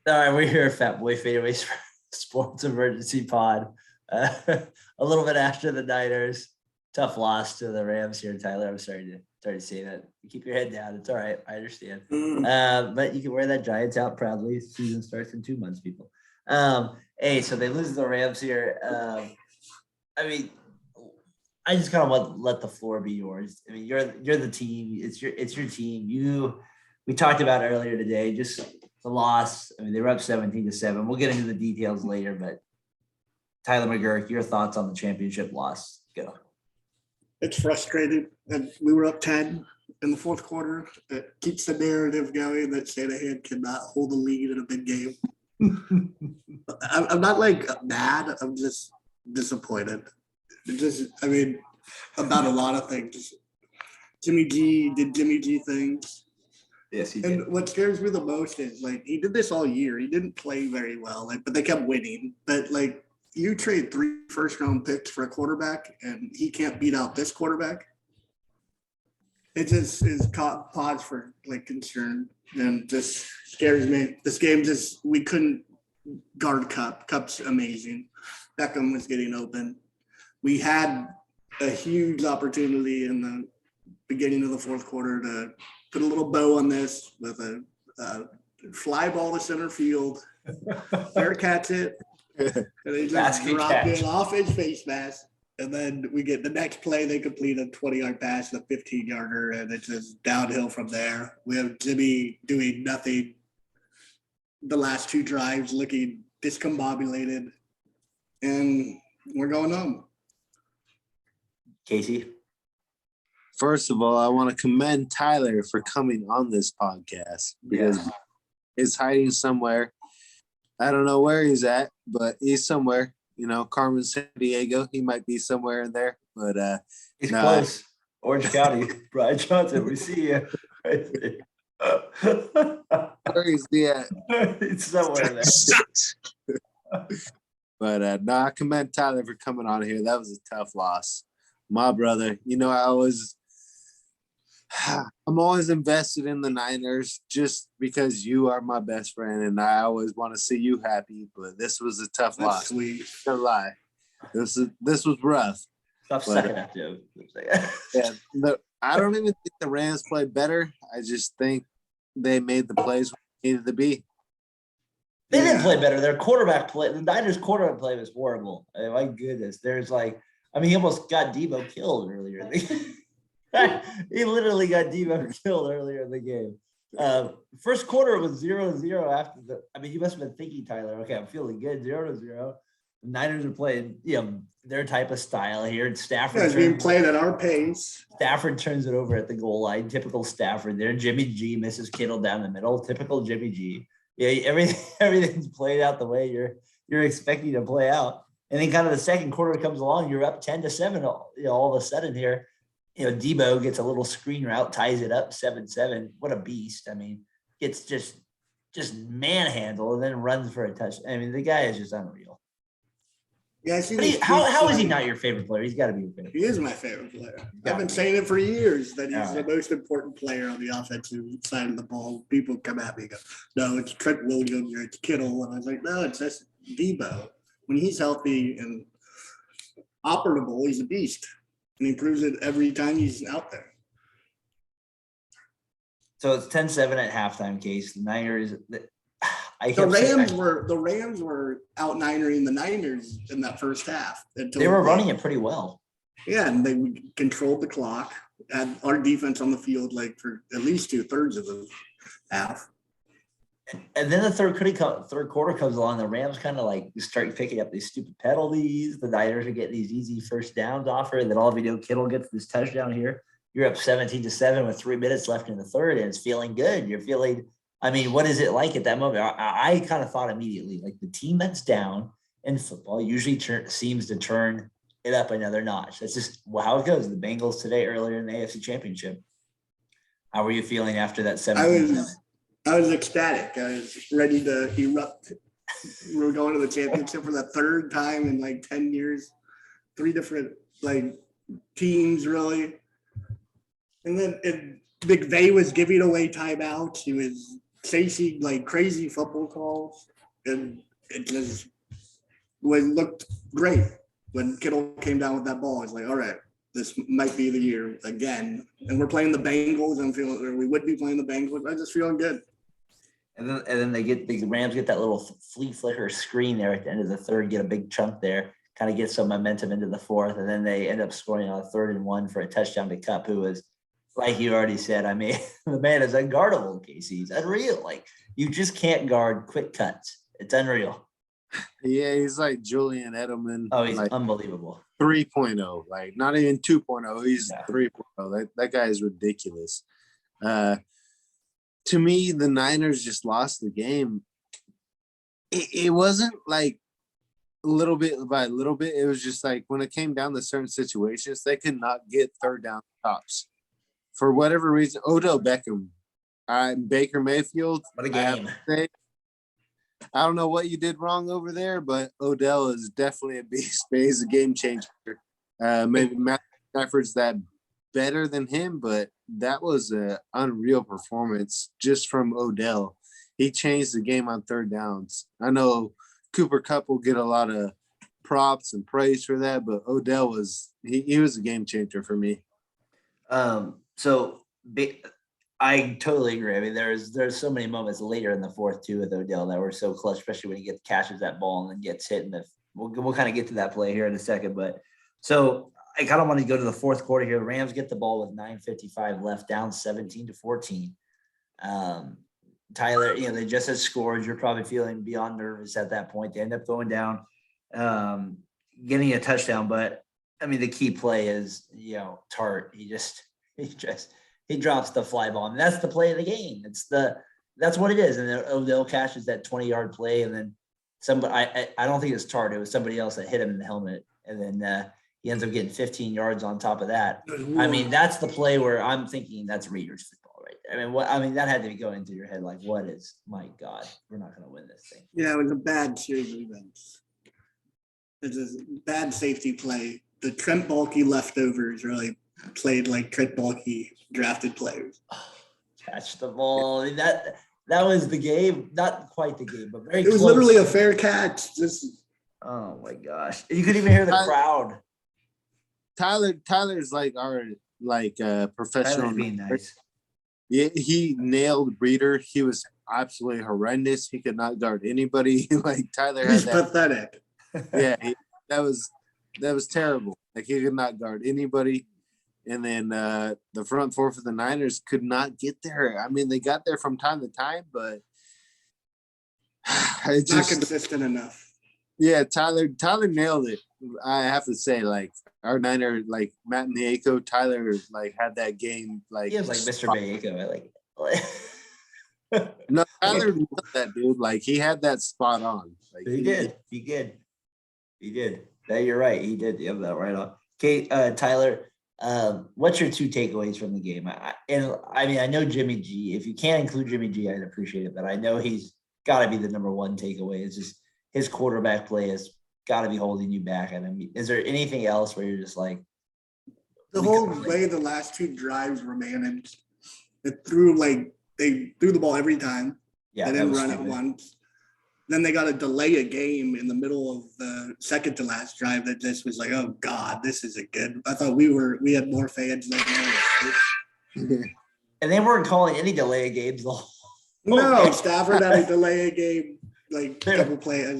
All right, we're here at Fatboy FadeAway Sports Emergency Pod. A little bit after the Niners. Tough loss to the Rams here, Tyler. I'm sorry to say that. Keep your head down. It's all right. I understand. But you can wear that Giants out proudly. Season starts in 2 months, people. Hey, so they lose to the Rams here. I mean, I just kind of want to let the floor be yours. I mean, you're the team. It's your team. We talked about earlier today, just the loss. I mean, they were up 17-7. We'll get into the details later, but Tyler McGurk, your thoughts on the championship loss? Go. It's frustrating that we were up 10 in the fourth quarter. It keeps the narrative going that Shanahan cannot hold a lead in a big game. I'm not like mad. I'm just disappointed. About a lot of things. Jimmy G did Jimmy G things. Yes, he did. And what scares me the most is, like, he did this all year. He didn't play very well, but they kept winning. But, like, you trade 3 first-round picks for a quarterback, and he can't beat out this quarterback. It just is cause for, like, concern, and just scares me. This game we couldn't guard Kupp. Kupp's amazing. Beckham was getting open. We had a huge opportunity in the beginning of the fourth quarter to put a little bow on this with a fly ball to center field. Fair catch it. And they just dropped it off his face mask. And then we get the next play, they complete a 20-yard pass, a 15-yarder, and it's just downhill from there. We have Jimmy doing nothing the last 2 drives, looking discombobulated. And we're going home. Casey? First of all, I want to commend Tyler for coming on this podcast because he's hiding somewhere. I don't know where he's at, but he's somewhere. You know, Carmen, San Diego. He might be somewhere in there, but he's close. Orange County, Brian Johnson. We see you. Where is he at? It's somewhere there. But I commend Tyler for coming on here. That was a tough loss. My brother, you know, I'm always invested in the Niners just because you are my best friend and I always want to see you happy, but this was a tough loss. Sweet. No lie. This was rough. Tough second half, Joe. I don't even think the Rams played better. I just think they made the plays they needed to be. They didn't play better. Their quarterback play, the Niners quarterback play was horrible. I mean, my goodness. He almost got Debo killed earlier. He literally got Debo killed earlier in the game. First quarter was 0-0 after you must have been thinking, Tyler, okay, I'm feeling good, 0-0. The Niners are playing, their type of style here. And Stafford being played at our pace. Stafford turns it over at the goal line. Typical Stafford there. Jimmy G misses Kittle down the middle. Typical Jimmy G. Yeah, everything's played out the way you're expecting to play out. And then kind of the second quarter comes along, you're up 10-7. All of a sudden here, Debo gets a little screen route, ties it up 7-7. What a beast! I mean, gets just manhandled and then runs for a touch. I mean, the guy is just unreal. Yeah, I see. How is he not your favorite player? He's got to be your favorite. He is my favorite player. I've been saying it for years that he's the most important player on the offensive side of the ball. People come at me and go, "No, it's Trent Williams or it's Kittle," and I was like, "No, it's just Debo. When he's healthy and operable, he's a beast, and he proves it every time he's out there." So it's 10-7 at halftime. Case the Niners. The Rams were out Ninering the Niners in that first half. They were running it pretty well. Yeah, and they controlled the clock. Had our defense on the field for at least 2/3 of the half. And then the third quarter comes along. The Rams kind of start picking up these stupid penalties. The Niners are getting these easy first downs off her. And then Kittle gets this touchdown here. You're up 17-7 with 3 minutes left in the third, and it's feeling good. You're feeling. I mean, what is it like at that moment? I kind of thought immediately, the team that's down in football usually seems to turn it up another notch. That's just how it goes. The Bengals today, earlier in the AFC Championship. How were you feeling after that 17-7? I was ecstatic. I was ready to erupt. We were going to the championship for the third time in 10 years. 3 different teams, really. And then McVay was giving away timeouts. He was chasing like crazy football calls, and it just looked great when Kittle came down with that ball. It's like, all right, this might be the year again, and we're playing the Bengals. I'm feeling, or we would be playing the Bengals. I'm just feeling good. And then the Rams get that little flea flicker screen there at the end of the third, get a big chunk there, kind of get some momentum into the fourth, and then they end up scoring on a 3rd and 1 for a touchdown to Cup, who was, like you already said, I mean, the man is unguardable, Casey. He's unreal. Like, you just can't guard quick cuts. It's unreal. Yeah, he's like Julian Edelman. Oh, he's like unbelievable. 3.0, like not even 2.0. He's Yeah. 3.0. That guy is ridiculous. To me, the Niners just lost the game. It wasn't like little bit by little bit. It was just like when it came down to certain situations, they could not get third down stops. For whatever reason, Odell Beckham, Baker Mayfield. What a game. I don't know what you did wrong over there, but Odell is definitely a beast. He's a game changer. Maybe Matt Stafford's that better than him, but that was an unreal performance just from Odell. He changed the game on third downs. I know Cooper Kupp will get a lot of props and praise for that, but Odell was he was a game changer for me. I totally agree. I mean, there's so many moments later in the fourth too with Odell that were so clutch, especially when he catches that ball and then gets hit. And we'll kind of get to that play here in a second. But so I kind of want to go to the fourth quarter here. Rams get the ball with 9:55 left, down 17-14. Tyler, they just had scored. You're probably feeling beyond nervous at that point. They end up going down, getting a touchdown. But I mean, the key play is, Tart. He drops the fly ball. And that's the play of the game. That's what it is. And then Odell catches that 20-yard play. And then I don't think it's Tart. It was somebody else that hit him in the helmet. And then he ends up getting 15 yards on top of that. I mean, that's the play where I'm thinking that's Raiders football right there. I mean, that had to be going through your head. Like, my God, we're not going to win this thing. Yeah, it was a bad series of events. It's a bad safety play. The Trent Baalke leftovers really played like Trent Baalke drafted players. Catch the ball. I mean, that was the game. Not quite the game, but very It was close. literally a fair catch. Oh my gosh. You couldn't even hear the crowd. Tyler's like our professional. Tyler's being nice. Yeah, he nailed Breeder. He was absolutely horrendous. He could not guard anybody. Like Tyler He's pathetic. Yeah, that was terrible. Like he could not guard anybody. And then the front four for the Niners could not get there. I mean, they got there from time to time, but it's not consistent enough. Yeah, Tyler nailed it. I have to say, like our Niner, like Matt Nieko, Tyler, like had that game. Like he was like Mr. Nieko. No, Tyler nailed that dude. Like he had that spot on. Like he did. That you're right. He did. You have that right on. Okay, Tyler. What's your two takeaways from the game? I know Jimmy G. If you can't include Jimmy G, I'd appreciate it. But I know he's got to be the number one takeaway. It's just his quarterback play has got to be holding you back. I mean, is there anything else where you're just like the whole way the last two drives were managed? They threw the ball every time. Yeah, they didn't run it once. Then they got to delay a game in the middle of the second to last drive that just was like, oh God, this isn't good. I thought we had more fans than and they weren't calling any delay games. No, Stafford had a delay a game, couple plays.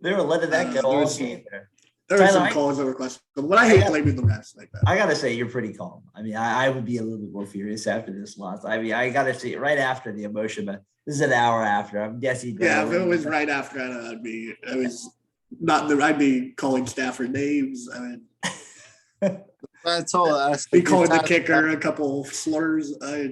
They were letting that go all game there. There were some calls that were questionable, but I hate blaming the refs like that. I gotta say, you're pretty calm. I mean, I would be a little bit more furious after this loss. I mean, I gotta see it right after the emotion, but this is an hour after. I'm guessing. Yeah, if it was right after, I'd be calling Stafford names. I mean, that's all. Be calling the kicker a couple slurs. I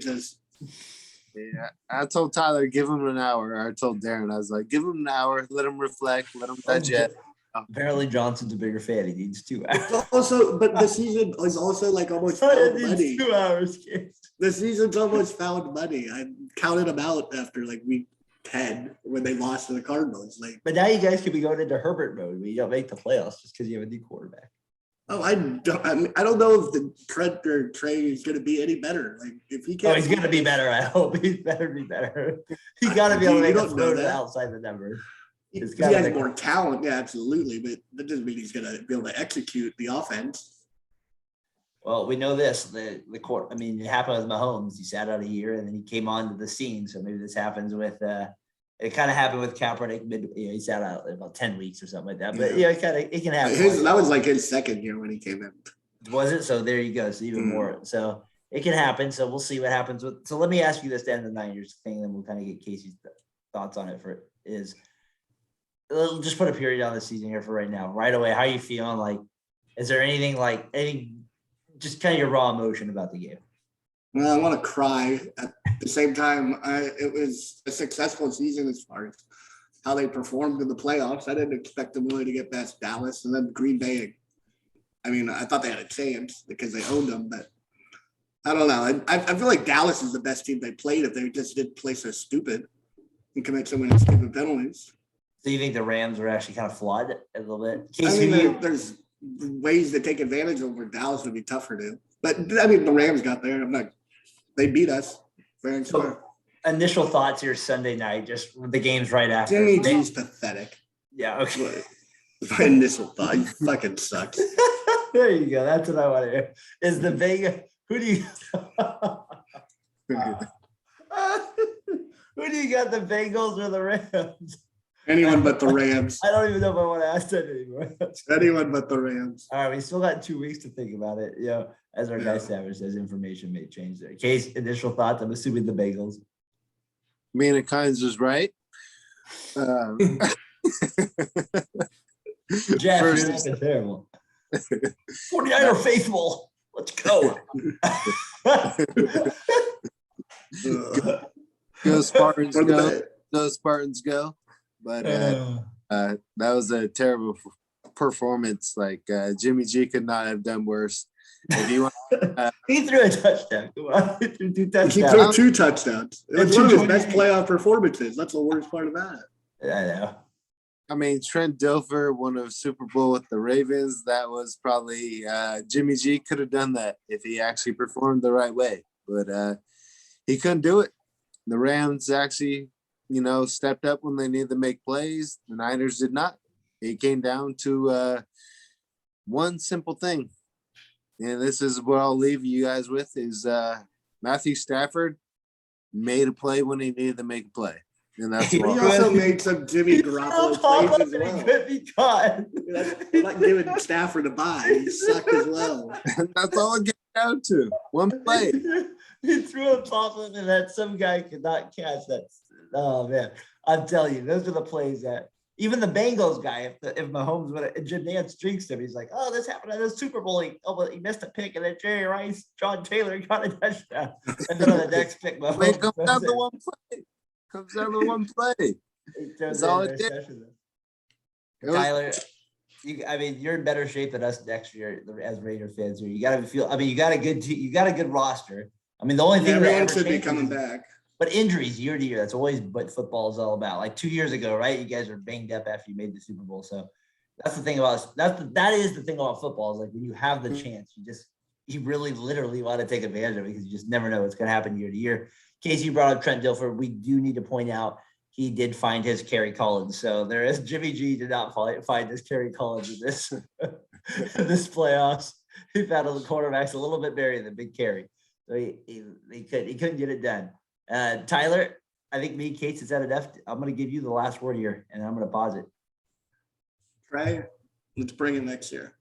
told Tyler, give him an hour. I told Darren, I was like, give him an hour, let him reflect, let him digest. Apparently Johnson's a bigger fan. He needs 2 hours. But the season is also almost found money. 2 hours, kids. The season's almost found money. I counted them out after week 10 when they lost to the Cardinals. But now you guys could be going into Herbert mode where you don't make the playoffs just because you have a new quarterback. Oh, I don't know if the Trent or Trey is going to be any better. Like if he can't, he's gonna be better. I hope he's better be better. He got to be able to make a throw to outside the numbers. He has more talent, yeah, absolutely, but that doesn't mean he's going to be able to execute the offense. Well, we know this. The court. I mean, it happened with Mahomes. He sat out a year and then he came onto the scene. So maybe this happens with. It kind of happened with Kaepernick. He sat out about 10 weeks or something like that. But yeah, it can happen. That was like his second year when he came in. Was it? So there you go. So even more. So it can happen. So we'll see what happens with. So let me ask you this to end the Niners thing, and we'll kind of get Casey's thoughts on it. We'll just put a period on the season here for right now. Right away, how are you feeling? Like, is there anything just kind of your raw emotion about the game? Well, I want to cry. At the same time, it was a successful season as far as how they performed in the playoffs. I didn't expect them really to get past Dallas and then Green Bay. I mean, I thought they had a chance because they owned them, but I don't know. I feel like Dallas is the best team they played if they just didn't play so stupid and commit so many stupid penalties. So you think the Rams are actually kind of flawed a little bit? Casey, I mean, there's ways to take advantage of where Dallas would be tougher to. But I mean, the Rams got there. They beat us. Fair and square. Initial thoughts here Sunday night, just the game's right after. Jimmy G's pathetic. Yeah, okay. My initial thought, he fucking sucks. There you go. That's what I want to hear. Is the Vega? Who do you? Who do you got? The Bengals or the Rams? Anyone but the Rams. I don't even know if I want to ask that anymore. Anyone but the Rams. All right, we still got 2 weeks to think about it. You know, as our guy Savage says, information may change there. Case, initial thoughts. I'm assuming the Bengals. Mina Kynes was right. Jeff, you're terrible. 49er faithful. Let's go. Go Spartans go. Go Spartans go. But that was a terrible performance. Like Jimmy G could not have done worse. If you want, he threw a touchdown. He threw 2 touchdowns. He threw 2 touchdowns. It was one of his best playoff performances. That's the worst part about it. I know. I mean, Trent Dilfer won a Super Bowl with the Ravens. That was probably Jimmy G could have done that if he actually performed the right way. But he couldn't do it. The Rams actually, stepped up when they needed to make plays. The Niners did not. It came down to one simple thing. And this is what I'll leave you guys with is Matthew Stafford made a play when he needed to make a play. And that's he also made some Jimmy Garoppolo plays as well. He could be caught. I'm not giving Stafford a bye. He sucked as well. That's all it gets down to. One play. He threw a pop in and that some guy could not catch that. Oh man, I'm telling you, those are the plays that even the Bengals guy, if Mahomes would have, Jim Nance drinks him, he's like, oh, this happened at the Super Bowl. He missed a pick, and then Jerry Rice, John Taylor got a touchdown. And then on the next pick, Mahomes comes down to one play. Comes down to one play. That's all it did. Tyler, you're in better shape than us next year as Raider fans here. You got to feel. You got a good you got a good roster. I mean, the only thing everyone should be coming back. But injuries year to year, that's always what football is all about. Like 2 years ago, right? You guys are banged up after you made the Super Bowl. So that's the thing about us. That is the thing about football is like when you have the chance, you really literally want to take advantage of it because you just never know what's going to happen year to year. Casey brought up Trent Dilfer. We do need to point out he did find his Kerry Collins. So there is Jimmy G did not find his Kerry Collins in this this playoffs. He found the quarterbacks a little bit buried than Big Kerry. So he couldn't get it done. Tyler, I think me and Kate is at enough. I'm going to give you the last word here, and I'm going to pause it. Trey, let's bring it next year.